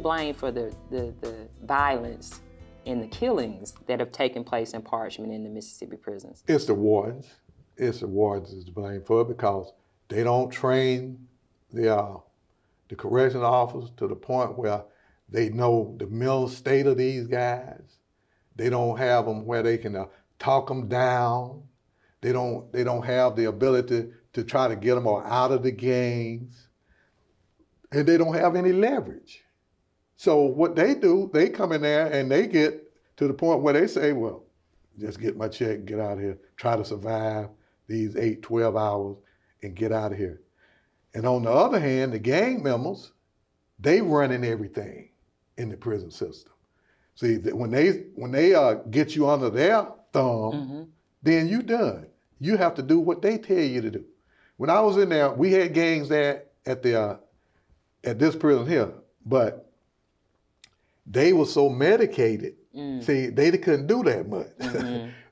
blame for the violence and the killings that have taken place in Parchment in the Mississippi prisons? It's the wardens. It's the wardens is to blame for it because they don't train the correctional officers to the point where they know the mental state of these guys. They don't have them where they can talk them down. They don't have the ability to try to get them out of the gangs. And they don't have any leverage. So what they do, they come in there and they get to the point where they say, well, just get my check, get out of here, try to survive these 8, 12 hours and get out of here. And on the other hand, the gang members, they running everything in the prison system. See, when they get you under their thumb, then you done. You have to do what they tell you to do. When I was in there, we had gangs there at this prison here, but they were so medicated. See, they couldn't do that much.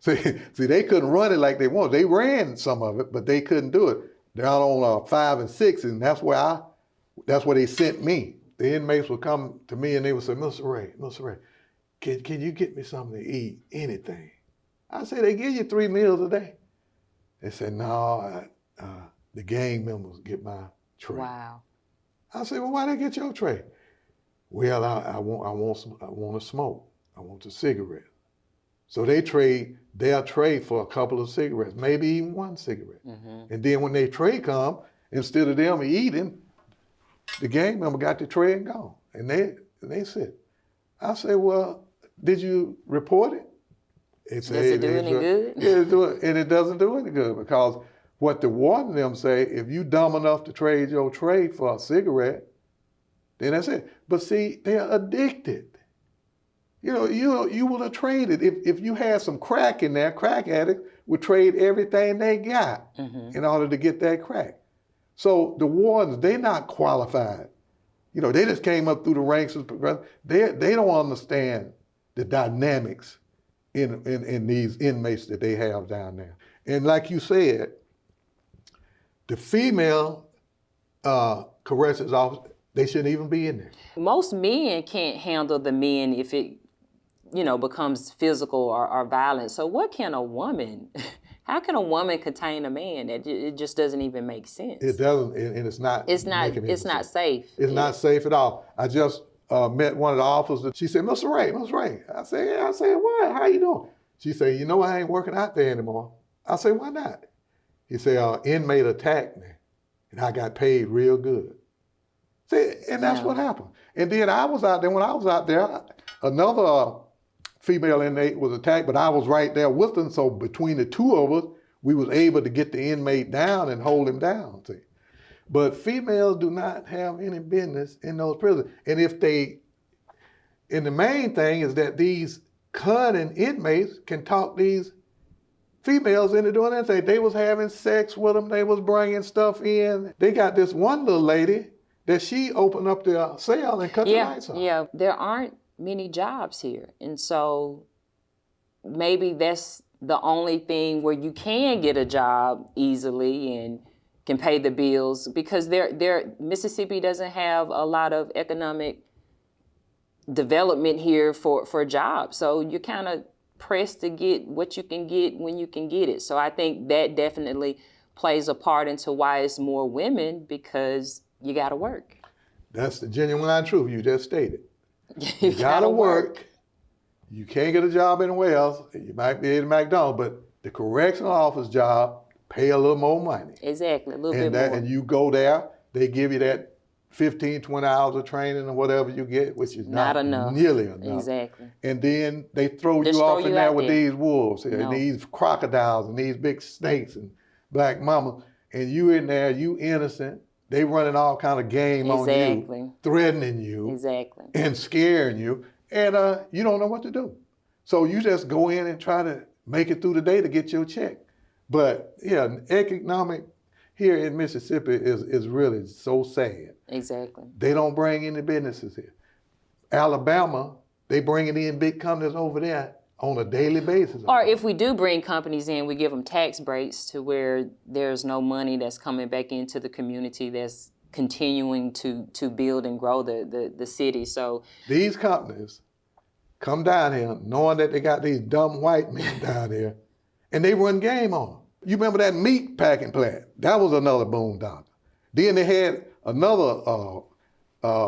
See, they couldn't run it like they wanted. They ran some of it, but they couldn't do it. Down on 5 and 6, and that's where they sent me. The inmates would come to me and they would say, Mr. Ray, can you get me something to eat, anything? I said, they give you 3 meals a day. They said, no, the gang members get my tray. Wow. I said, well, why they get your tray? Well, I want to smoke. I want a cigarette. So they trade their tray for a couple of cigarettes, maybe even 1 cigarette. And then when their tray come, instead of them eating, the gang member got the tray and gone. And they said, I said, well, did you report it? Does it do any good? Yeah, and it doesn't do any good because what the warden them say, if you dumb enough to trade your tray for a cigarette, then that's it. But see, they're addicted. You would have traded, if you had some crack in there, crack addicts would trade everything they got in order to get that crack. So the wardens, they not qualified. They just came up through the ranks. They don't understand the dynamics in these inmates that they have down there. And like you said, the female corrections officers, they shouldn't even be in there. Most men can't handle the men if it, becomes physical or violent. So what can a woman, how can a woman contain a man? It just doesn't even make sense. It doesn't, and it's not. It's not safe. It's not safe at all. I just met one of the officers. She said, Mr. Ray. I said, yeah. I said, what? How you doing? She said, I ain't working out there anymore. I said, why not? He said, inmate attacked me, and I got paid real good. See, and that's what happened. And then I was out there. When I was out there, another female inmate was attacked, but I was right there with them. So between the two of us, we was able to get the inmate down and hold him down. See? But females do not have any business in those prisons. And the main thing is that these cunning inmates can talk these females into doing anything. They was having sex with them. They was bringing stuff in. They got this one little lady that she opened up the cell and cut the lights off. Yeah, there aren't many jobs here. And so maybe that's the only thing where you can get a job easily and can pay the bills, because Mississippi doesn't have a lot of economic development here for jobs. So you're kind of pressed to get what you can get when you can get it. So I think that definitely plays a part into why it's more women, because you got to work. That's the genuine truth you just stated. You got to work. You can't get a job anywhere else. You might be at McDonald's, but the correctional office job pay a little more money. Exactly, a little bit more. And you go there, they give you that 15, 20 hours of training or whatever you get, which is not enough. Nearly enough. Exactly. And then they throw you off in there with these wolves and these crocodiles and these big snakes and black mamas, and you in there, you innocent. They running all kind of game on you, threatening you, and scaring you, and you don't know what to do. So you just go in and try to make it through the day to get your check. But yeah, economic here in Mississippi is really so sad. Exactly. They don't bring any businesses here. Alabama, they bringing in big companies over there on a daily basis. Or if we do bring companies in, we give them tax breaks to where there's no money that's coming back into the community that's continuing to build and grow the city. So these companies come down here knowing that they got these dumb white men down here, and they run game on them. You remember that meat packing plant? That was another boondoggle. Then they had another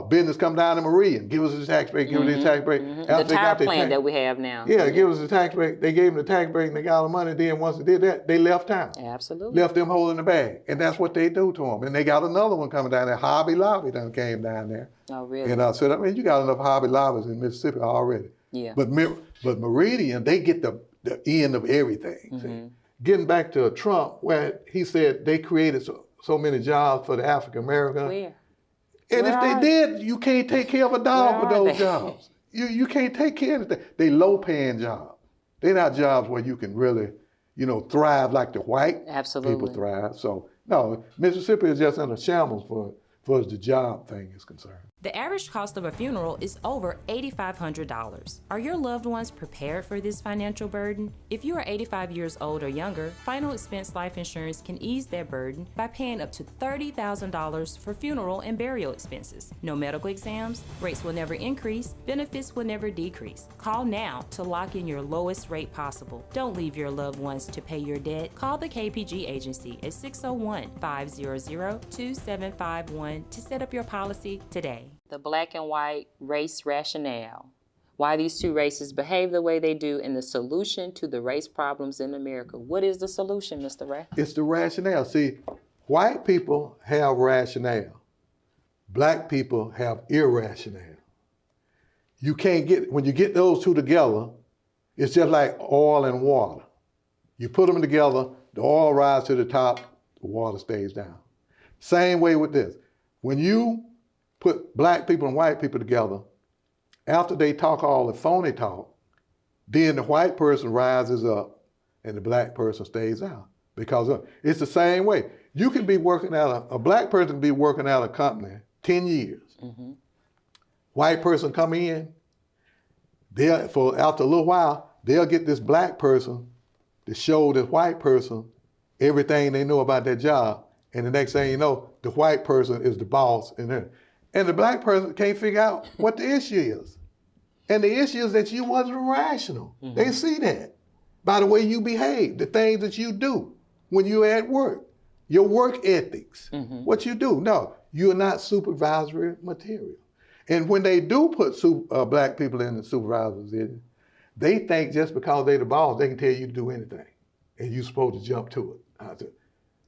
business come down to Marie and give us a tax break, give us a tax break. The tire plant that we have now. Yeah, give us a tax break. They gave them the tax break and they got all the money. Then once they did that, they left town. Absolutely. Left them holding the bag. And that's what they do to them. And they got another one coming down there. Hobby Lobby done came down there. Oh, really? And so, I mean, you got enough Hobby Lobbies in Mississippi already. Yeah. But Meridian, they get the end of everything. See? Getting back to Trump, where he said they created so many jobs for the African American. Where? And if they did, you can't take care of a dog with those jobs. You can't take care of it. They low-paying jobs. They're not jobs where you can really, thrive like the white people thrive. So, no, Mississippi is just in a shambles for as the job thing is concerned. The average cost of a funeral is over $8,500. Are your loved ones prepared for this financial burden? If you are 85 years old or younger, Final Expense Life Insurance can ease that burden by paying up to $30,000 for funeral and burial expenses. No medical exams, rates will never increase, benefits will never decrease. Call now to lock in your lowest rate possible. Don't leave your loved ones to pay your debt. Call the KPG agency at 601-500-2751 to set up your policy today. The black and white race rationale, why these two races behave the way they do, and the solution to the race problems in America. What is the solution, Mr. Ray? It's the rationale. See, white people have rationale. Black people have irrationale. You can't when you get those two together, it's just like oil and water. You put them together, the oil rises to the top, the water stays down. Same way with this. When you put black people and white people together, after they talk all the phony talk, then the white person rises up and the black person stays out. Because it's the same way. You can be working at a black person can be working at a company 10 years. White person come in, after a little while, they'll get this black person to show this white person everything they know about their job. And the next thing you know, the white person is the boss in there. And the black person can't figure out what the issue is. And the issue is that you wasn't rational. They see that by the way you behave, the things that you do when you're at work, your work ethics, what you do. No, you're not supervisory material. And when they do put black people in the supervisory position, they think just because they're the boss, they can tell you to do anything. And you're supposed to jump to it.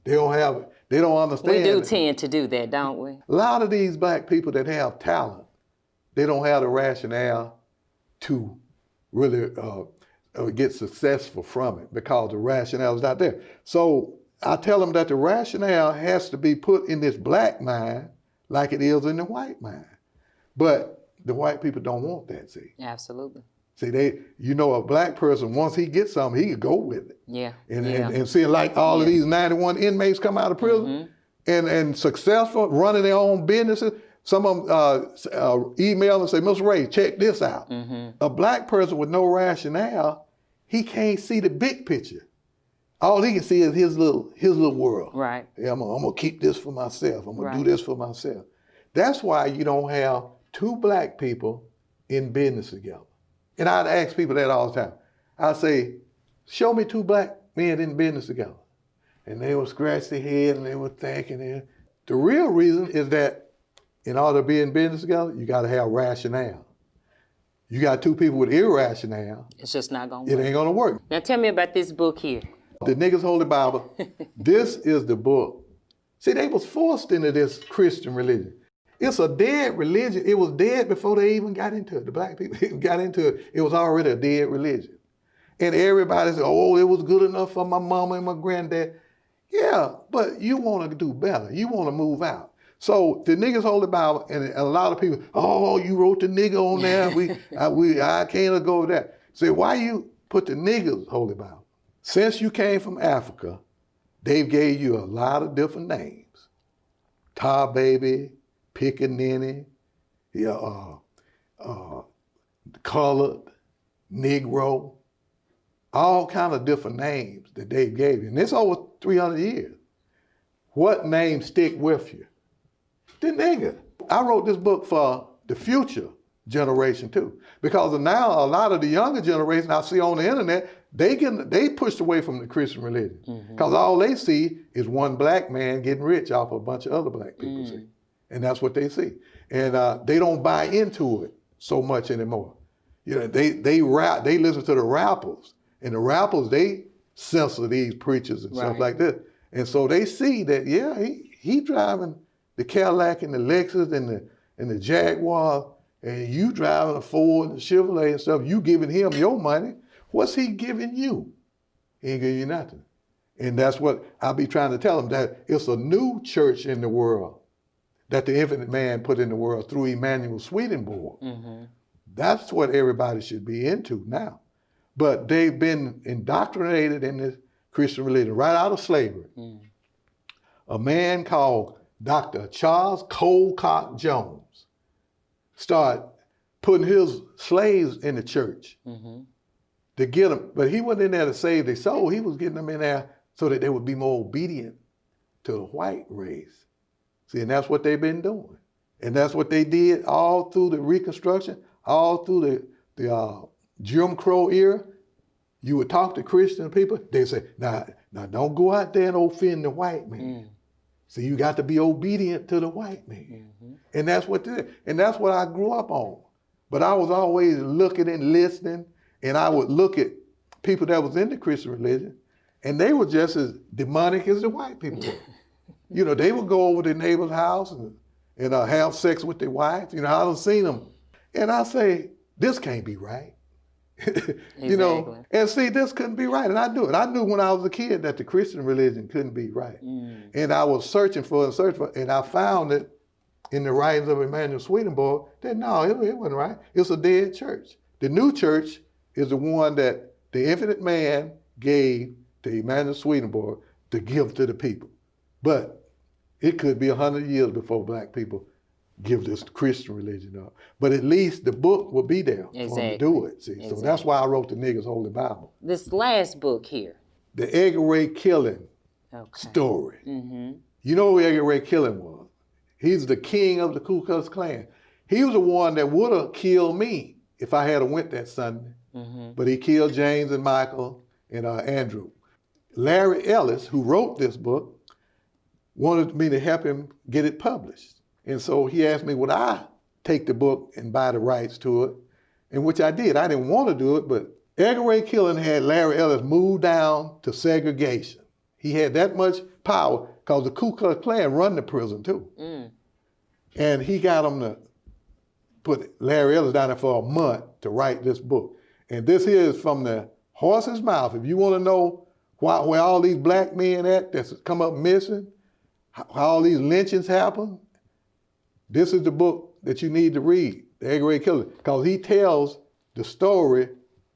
They don't understand. We do tend to do that, don't we? A lot of these black people that have talent, they don't have the rationale to really get successful from it because the rationale is not there. So I tell them that the rationale has to be put in this black mind like it is in the white mind. But the white people don't want that, see? Absolutely. See, a black person, once he gets something, he can go with it. Yeah. And see, like all of these 91 inmates come out of prison and successful, running their own businesses. Some of them email and say, Mr. Ray, check this out. A black person with no rationale, he can't see the big picture. All he can see is his little world. Right. Yeah, I'm gonna keep this for myself. I'm gonna do this for myself. That's why you don't have two black people in business together. And I'd ask people that all the time. I'd say, show me two black men in business together. And they would scratch their head and they would thinking it. The real reason is that in order to be in business together, you gotta have rationale. You got two people with irrationale. It's just not gonna work. It ain't gonna work. Now tell me about this book here. The Niggas Holy Bible. This is the book. See, they was forced into this Christian religion. It's a dead religion. It was dead before they even got into it. The black people got into it. It was already a dead religion. And everybody said, oh, it was good enough for my mama and my granddad. Yeah, but you want to do better. You want to move out. So the Niggas Holy Bible, and a lot of people, oh, you wrote the nigga on there. I can't go with that. Say, why you put the Niggas Holy Bible? Since you came from Africa, they gave you a lot of different names. Tar Baby, Pickaninny, Colored, Negro, all kind of different names that they gave you. And it's over 300 years. What names stick with you? The nigga. I wrote this book for the future generation too, because now a lot of the younger generation I see on the internet, they pushed away from the Christian religion, because all they see is one black man getting rich off a bunch of other black people, see, and that's what they see, and they don't buy into it so much anymore. You know, they listen to the rappers, and the rappers, they censor these preachers and stuff like this, and so they see that he driving the Cadillac and the Lexus and the Jaguar, and you driving a Ford and Chevrolet and stuff, you giving him your money. What's he giving you? He ain't giving you nothing. And that's what I'll be trying to tell them, that it's a new church in the world that the Infinite Man put in the world through Emmanuel Swedenborg. That's what everybody should be into now. But they've been indoctrinated in this Christian religion right out of slavery. A man called Dr. Charles Colcott Jones started putting his slaves in the church to get them, but he wasn't in there to save their soul. He was getting them in there so that they would be more obedient to the white race. See, and that's what they've been doing. And that's what they did all through the Reconstruction, all through the Jim Crow era. You would talk to Christian people, they say, now don't go out there and offend the white man. So you got to be obedient to the white man. And that's what I grew up on. But I was always looking and listening, and I would look at people that was in the Christian religion, and they were just as demonic as the white people were. You know, they would go over to their neighbor's house and have sex with their wives. You know, I done seen them. And I say, this can't be right. You know, and see, this couldn't be right, and I knew it. I knew when I was a kid that the Christian religion couldn't be right, and I was searching for it, and I found it in the writings of Emmanuel Swedenborg that no, it wasn't right. It's a dead church. The new church is the one that the Infinite Man gave to Emmanuel Swedenborg to give to the people, but it could be 100 years before black people give this Christian religion up. But at least the book will be there for them to do it. See? So that's why I wrote the Niggas Holy Bible. This last book here. The Edgar Ray Killings story. You know who Edgar Ray Killings was? He's the king of the Ku Klux Klan. He was the one that would have killed me if I had went that Sunday. But he killed James and Michael and Andrew. Larry Ellis, who wrote this book, wanted me to help him get it published. And so he asked me, would I take the book and buy the rights to it? And which I did. I didn't want to do it, but Edgar Ray Killings had Larry Ellis move down to segregation. He had that much power because the Ku Klux Klan run the prison too. And he got him to put Larry Ellis down there for a month to write this book. And this here is from the horse's mouth. If you want to know where all these black men at that's come up missing, how all these lynchings happen, this is the book that you need to read, the Edgar Ray Killings, because he tells the story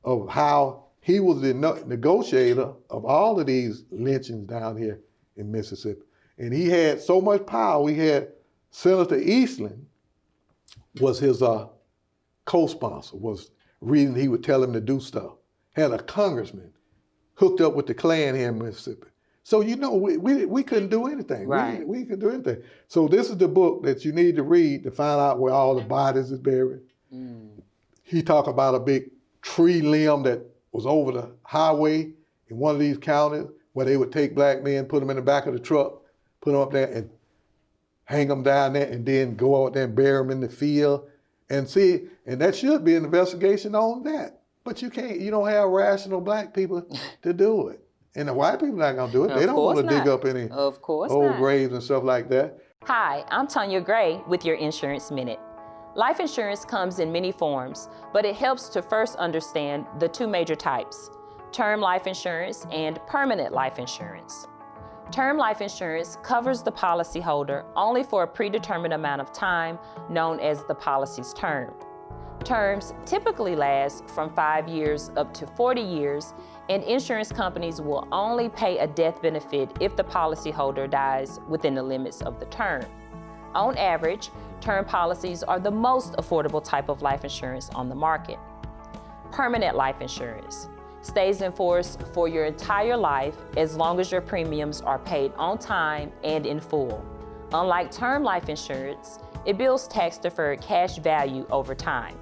of how he was the negotiator of all of these lynchings down here in Mississippi. And he had so much power. We had Senator Eastland was his co-sponsor, was reason he would tell him to do stuff. Had a congressman hooked up with the Klan here in Mississippi. So, you know, we couldn't do anything. Right. We couldn't do anything. So this is the book that you need to read to find out where all the bodies is buried. He talked about a big tree limb that was over the highway in one of these counties where they would take black men, put them in the back of the truck, put them up there and hang them down there and then go out there and bury them in the field. And see, and that should be an investigation on that. But you don't have rational black people to do it. And the white people not gonna do it. They don't want to dig up any old graves and stuff like that. Hi, I'm Tonya Gray with your Insurance Minute. Life insurance comes in many forms, but it helps to first understand the two major types, term life insurance and permanent life insurance. Term life insurance covers the policyholder only for a predetermined amount of time known as the policy's term. Terms typically last from 5 years up to 40 years, and insurance companies will only pay a death benefit if the policyholder dies within the limits of the term. On average, term policies are the most affordable type of life insurance on the market. Permanent life insurance stays in force for your entire life as long as your premiums are paid on time and in full. Unlike term life insurance, it builds tax-deferred cash value over time.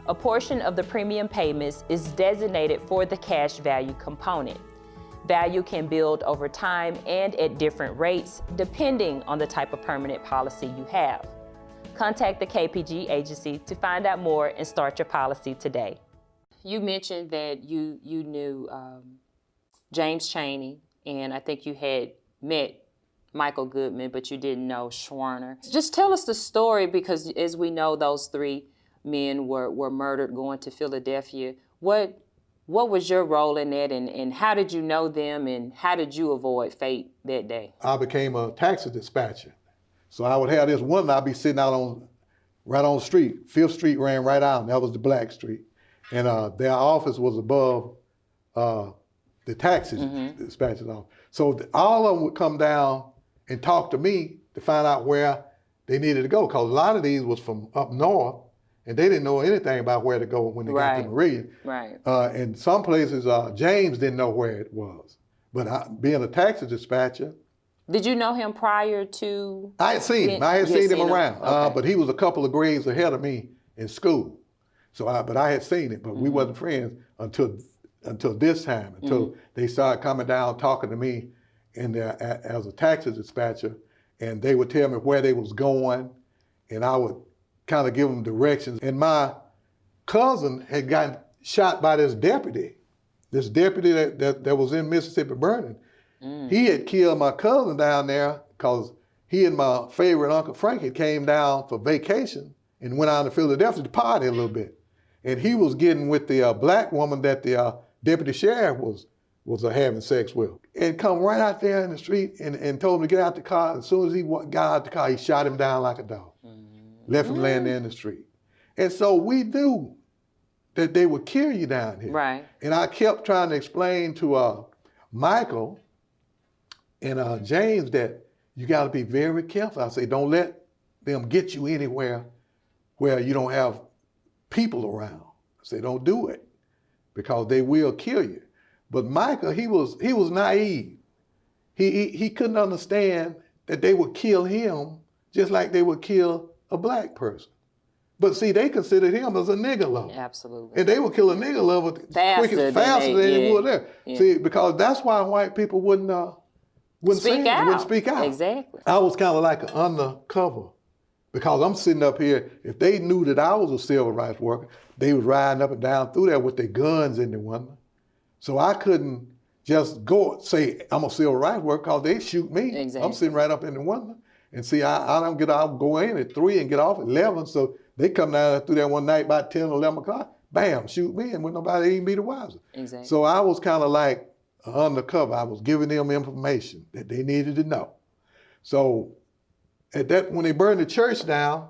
A portion of the premium payments is designated for the cash value component. Value can build over time and at different rates, depending on the type of permanent policy you have. Contact the KPG agency to find out more and start your policy today. You mentioned that you knew James Chaney, and I think you had met Michael Goodman, but you didn't know Schwerner. Just tell us the story, because as we know, those three men were murdered going to Philadelphia. What was your role in that, and how did you know them, and how did you avoid fate that day? I became a taxi dispatcher. So I would have this one, I'd be sitting out right on the street. 5th Street ran right out, and that was the Black Street. And their office was above the taxi dispatcher's office. So all of them would come down and talk to me to find out where they needed to go, because a lot of these was from up north, and they didn't know anything about where to go when they got to Meridian. Right. And some places, James didn't know where it was. But being a taxi dispatcher. Did you know him prior to? I had seen him. I had seen him around. Okay. But he was a couple of grades ahead of me in school. So, but I had seen him, but we wasn't friends until this time, until they started coming down talking to me as a taxi dispatcher, and they would tell me where they was going, and I would kind of give them directions. And my cousin had gotten shot by this deputy that was in Mississippi burning. He had killed my cousin down there because he and my favorite Uncle Frank had came down for vacation and went out to Philadelphia to party a little bit. And he was getting with the black woman that the deputy sheriff was having sex with. And come right out there in the street and told him to get out the car. As soon as he got out the car, he shot him down like a dog. Left him laying there in the street. And so we knew that they would kill you down here. Right. And I kept trying to explain to Michael and James that you got to be very careful. I say, don't let them get you anywhere where you don't have people around. I say, don't do it, because they will kill you. But Michael, he was naive. He couldn't understand that they would kill him just like they would kill a black person. But see, they considered him as a nigger lover. Absolutely. And they would kill a nigger lover faster than they would there. Yeah. See, because that's why white people wouldn't speak out. Exactly. I was kind of like an undercover, because I'm sitting up here. If they knew that I was a civil rights worker, they was riding up and down through there with their guns in the window. So I couldn't just go say I'm a civil rights worker, because they shoot me. Exactly. I'm sitting right up in the window. And see, I don't get out, go in at 3 and get off at 11. So they come down through there one night about 10 or 11 o'clock, bam, shoot me, and when nobody even be the wiser. Exactly. So I was kind of like undercover. I was giving them information that they needed to know. So when they burned the church down,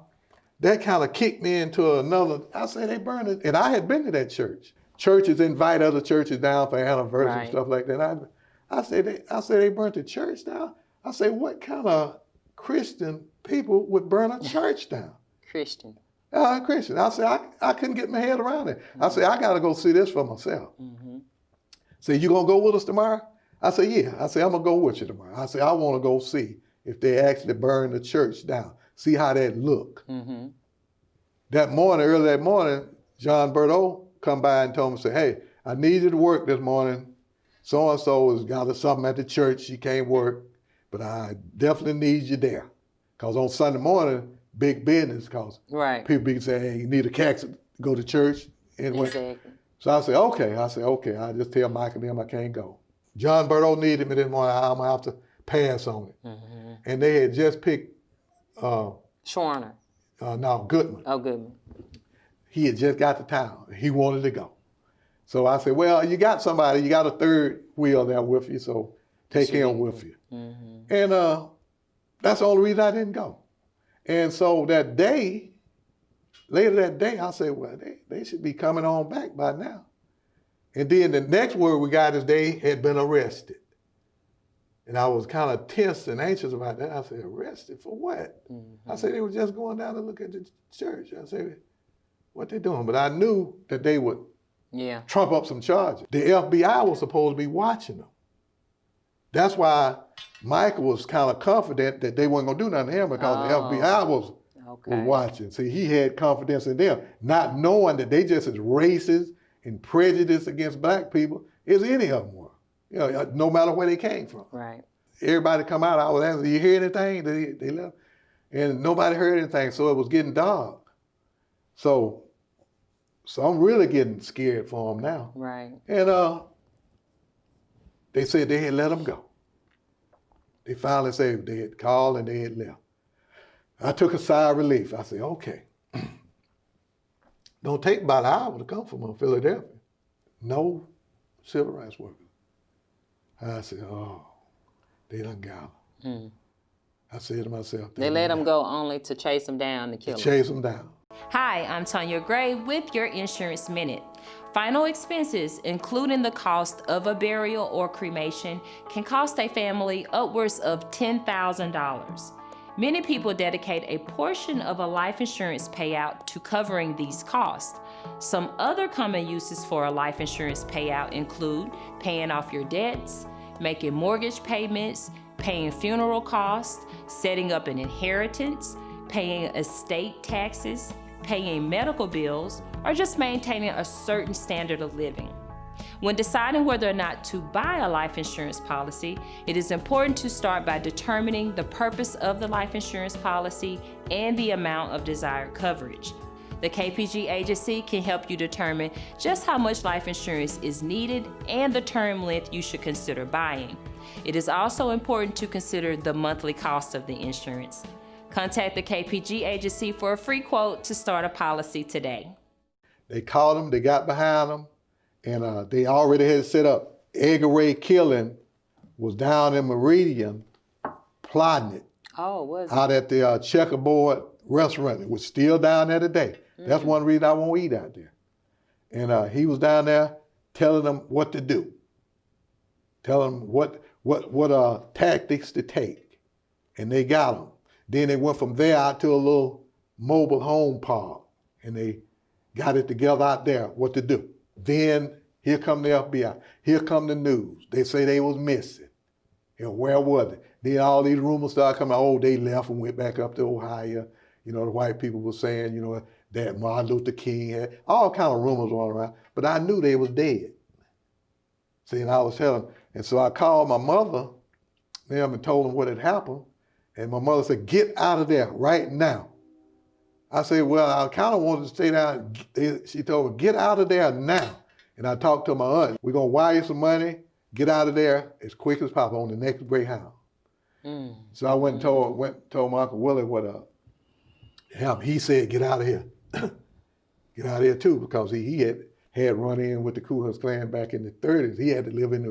that kind of kicked me into another. I said, they burned it, and I had been to that church. Churches invite other churches down for anniversaries and stuff like that. I said they burnt the church down. I said, what kind of Christian people would burn a church down? Christian. Christian. I said, I couldn't get my head around it. I said, I got to go see this for myself. Say, you gonna go with us tomorrow? I said, yeah. I said, I'm gonna go with you tomorrow. I said, I want to go see if they actually burn the church down. See how that look. That morning, early that morning, John Berto come by and told me, say, hey, I need you to work this morning. So-and-so has got something at the church. She can't work, but I definitely need you there. Because on Sunday morning, big business, because people be saying, hey, you need a taxi to go to church. Anyway. Exactly. So I said, okay. I just tell Mike and them I can't go. John Berto needed me this morning. I'm going to have to pass on it. And they had just picked... Schwerner. No, Goodman. Oh, Goodman. He had just got to town. He wanted to go. So I said, well, you got somebody. You got a third wheel there with you, so take him with you. And that's the only reason I didn't go. And so that day, later that day, I said, well, they should be coming on back by now. And then the next word we got is they had been arrested. And I was kind of tense and anxious about that. I said, arrested for what? I said, they were just going down to look at the church. I said, what they doing? But I knew that they would trump up some charges. The FBI was supposed to be watching them. That's why Michael was kind of confident that they weren't gonna do nothing to him because the FBI was watching. See, he had confidence in them, not knowing that they just as racist and prejudiced against black people as any of them were. You know, no matter where they came from. Right. Everybody come out, I was asking, "Do you hear anything?" They left. And nobody heard anything, so it was getting dark. So I'm really getting scared for them now. Right. And they said they had let them go. They finally said they had called and they had left. I took a sigh of relief. I said, okay. Don't take about an hour to come from Philadelphia. No civil rights workers. I said, oh, they done got them. I said to myself, they let them go only to chase them down to kill them. Chase them down. Hi, I'm Tonya Gray with your Insurance Minute. Final expenses, including the cost of a burial or cremation, can cost a family upwards of $10,000. Many people dedicate a portion of a life insurance payout to covering these costs. Some other common uses for a life insurance payout include paying off your debts, making mortgage payments, paying funeral costs, setting up an inheritance, paying estate taxes, paying medical bills, or just maintaining a certain standard of living. When deciding whether or not to buy a life insurance policy, it is important to start by determining the purpose of the life insurance policy and the amount of desired coverage. The KPG agency can help you determine just how much life insurance is needed and the term length you should consider buying. It is also important to consider the monthly cost of the insurance. Contact the KPG agency for a free quote to start a policy today. They called them, they got behind them, and they already had set up. Edgar Ray Killings was down in Meridian plotting it. Oh, was it? Out at the Checkerboard restaurant. It was still down there today. That's one reason I won't eat out there. And he was down there telling them what to do, telling them what tactics to take, and they got them. Then they went from there out to a little mobile home park, and they got it together out there, what to do. Then here come the FBI, here come the news. They say they was missing. You know, where was it? Then all these rumors started coming, oh, they left and went back up to Ohio. You know, the white people were saying, you know, that Martin Luther King had, all kind of rumors going around, but I knew they was dead. See, and I was telling them, and so I called my mother, and told them what had happened, and my mother said, get out of there right now. I said, well, I kind of wanted to stay down. She told me, get out of there now. And I talked to my aunt, we're gonna wire you some money, get out of there as quick as possible on the next Greyhound. So I went and told my Uncle Willie what happened. He said, get out of here. Get out of here too, because he had run in with the Ku Klux Klan back in the 30s. He had to live in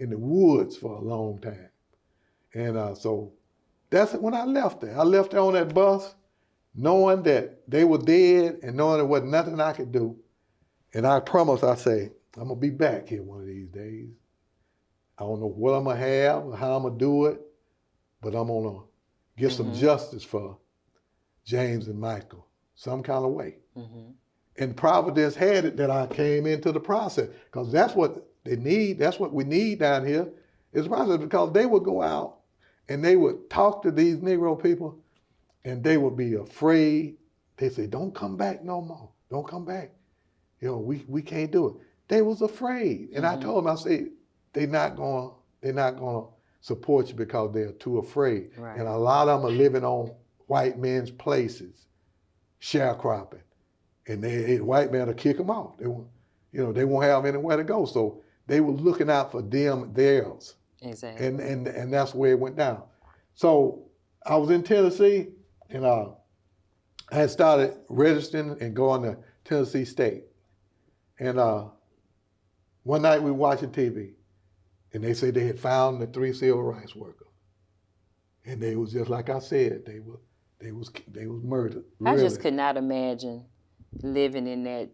the woods for a long time. And so that's when I left there. I left there on that bus, knowing that they were dead and knowing there wasn't nothing I could do. And I promised, I say, I'm gonna be back here one of these days. I don't know what I'm gonna have or how I'm gonna do it, but I'm gonna get some justice for James and Michael, some kind of way. And Providence had it that I came into the process, because that's what they need, that's what we need down here, is process, because they would go out and they would talk to these Negro people and they would be afraid. They say, don't come back no more, don't come back. You know, we can't do it. They was afraid. And I told them, I said, they're not gonna support you because they're too afraid. Right. And a lot of them are living on white men's places, sharecropping. And white men will kick them out. They won't have anywhere to go. So they were looking out for theirs. Exactly. And that's where it went down. So I was in Tennessee, and I had started registering and going to Tennessee State. And one night we were watching TV, and they said they had found the 3 civil rights workers. And they was just like I said, they was murdered. I just could not imagine living in that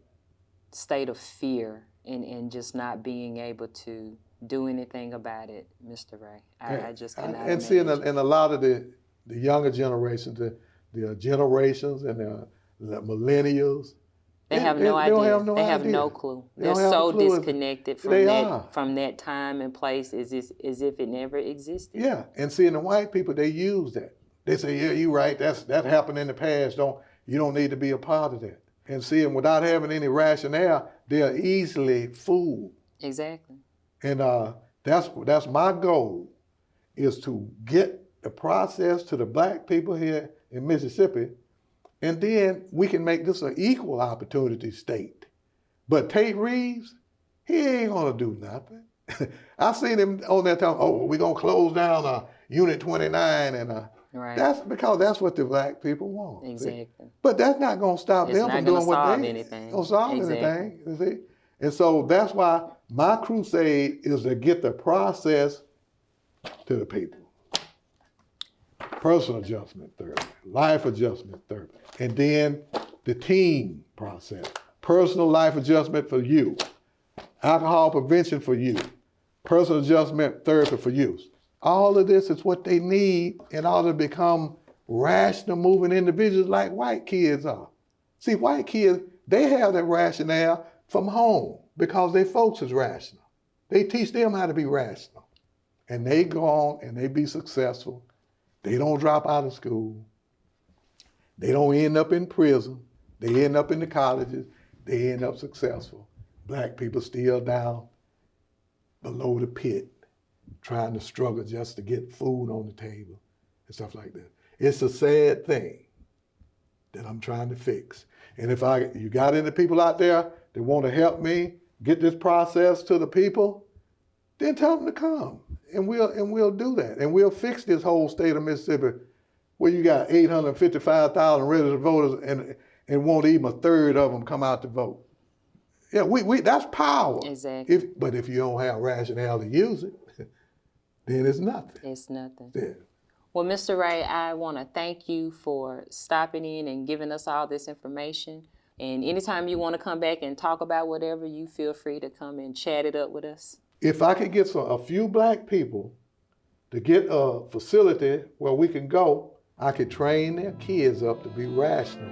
state of fear and just not being able to do anything about it, Mr. Ray. I just cannot imagine. And see, in a lot of the younger generations, the generations and the millennials, They have no idea. They don't have no They have idea. no clue. They They're don't have so a clue. disconnected from They that are. from that time and place as if it never existed. Yeah, and seeing the white people, they use that. They say, yeah, you're right, that happened in the past. You don't need to be a part of that. And seeing without having any rationale, they're easily fooled. Exactly. And that's my goal, is to get the process to the black people here in Mississippi, and then we can make this an equal opportunity state. But Tate Reeves, he ain't gonna do nothing. I seen him on that time, we're gonna close down Unit 29, and Right. that's because that's what the black people want. Exactly. See? But that's not gonna stop It's them not from gonna doing what solve they anything. gonna solve Exactly. anything. You see? And so that's why my crusade is to get the process to the people. Personal adjustment, thirdly. Life adjustment, thirdly. And then the team process. Personal life adjustment for you. Alcohol prevention for you. Personal adjustment therapy for youth. All of this is what they need in order to become rational moving individuals like white kids are. See, white kids, they have that rationale from home because their folks is rational. They teach them how to be rational. And they go on and they be successful. They don't drop out of school. They don't end up in prison. They end up in the colleges. They end up successful. Black people still down below the pit, trying to struggle just to get food on the table and stuff like that. It's a sad thing that I'm trying to fix. And if you got any people out there that want to help me get this process to the people, then tell them to come, and we'll do that, and we'll fix this whole state of Mississippi, where you got 855,000 registered voters, and won't even a third of them come out to vote. Yeah, we that's power. Exactly. But if you don't have rationale to use it, then it's nothing. It's nothing. Yeah. Well, Mr. Ray, I want to thank you for stopping in and giving us all this information. And anytime you want to come back and talk about whatever, you feel free to come and chat it up with us. If I could get a few black people to get a facility where we can go, I could train their kids up to be rational,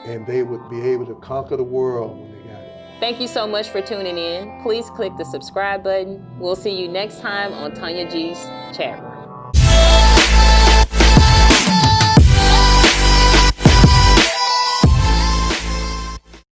and they would be able to conquer the world when they got it. Thank you so much for tuning in. Please click the subscribe button. We'll see you next time on Tonya G's Chat Room.